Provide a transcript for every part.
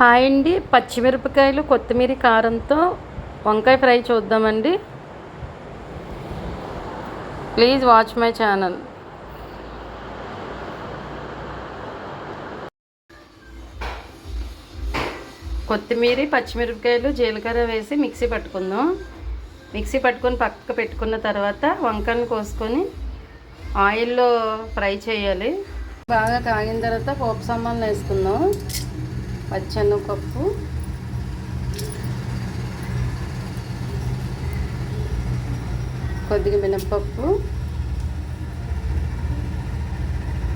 Hi అండి. పచ్చిమిరపకాయలు కొత్తిమీర కారంతో వంకాయ ఫ్రై చూద్దామండి. Please watch my channel. కొత్తిమీర, పచ్చిమిరపకాయలు, జీలకర్ర వేసి మిక్సీ పట్టుకుందాం. మిక్సీ పట్టుకొని పక్కకు పెట్టుకున్న తర్వాత వంకాయలు కోసుకొని ఆయిల్లో ఫ్రై చేయాలి. బాగా కాగిన తర్వాత పోపు సామాన్లు వేసుకుందాం. పచ్చెనగపప్పు, కొద్దిగా మినపప్పు,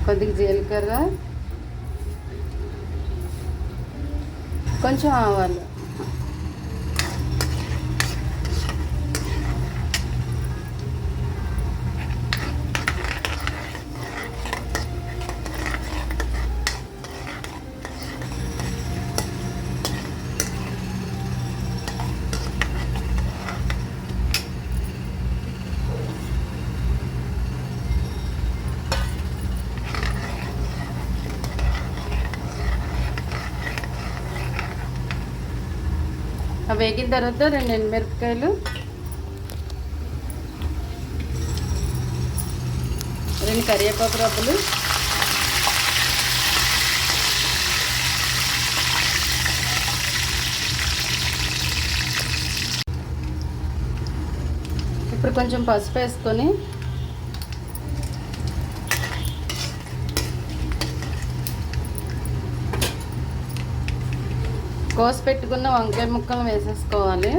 కొద్దిగా జీలకర్ర, కొంచెం ఆవాలు, వేగిన తర్వాత 2 ఎండుమిరపకాయలు, 2 కరివేపాకు రబ్బలు, ఇప్పుడు కొంచెం పసుపు వేసుకొని కోసి పెట్టుకున్న వంకాయ ముక్కలు వేసేసుకోవాలి.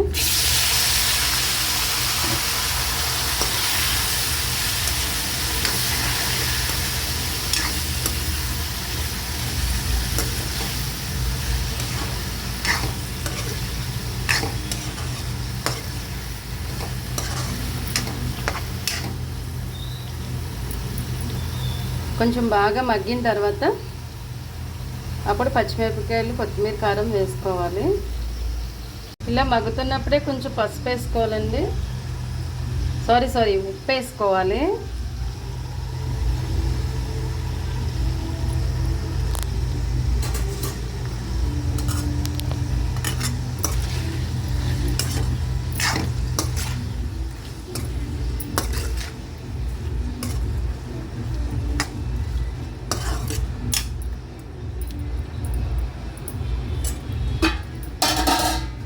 కొంచెం బాగా మగ్గిన తర్వాత అప్పుడు పచ్చిమిరపకాయలు, కొత్తిమీర, కారం వేసుకోవాలి. ఇలా మగ్గుతున్నప్పుడే కొంచెం పసుపు వేసుకోవాలండి. ఉప్పు వేసుకోవాలి.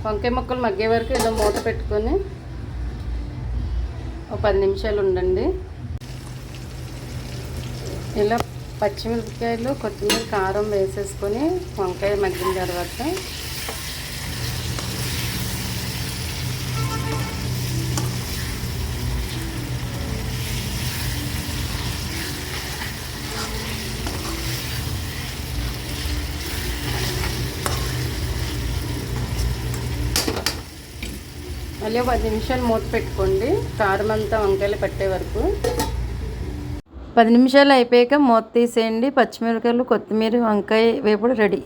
వంకాయ ముక్కలు మగ్గే వరకు ఇలా మూత పెట్టుకొని ఒక 10 నిమిషాలు ఉండండి. ఇలా పచ్చిమిరపకాయలు, కొత్తిమీర, కారం వేసేసుకొని వంకాయ మగ్గిన తర్వాత మళ్ళీ 10 నిమిషాలు మూత పెట్టుకోండి. కారం అంతా వంకాయలు పట్టే వరకు. 10 నిమిషాలు అయిపోయాక మూత తీసేయండి. పచ్చిమిరపకాయలు, కొత్తిమీర, వంకాయ వేపుడు రెడీ.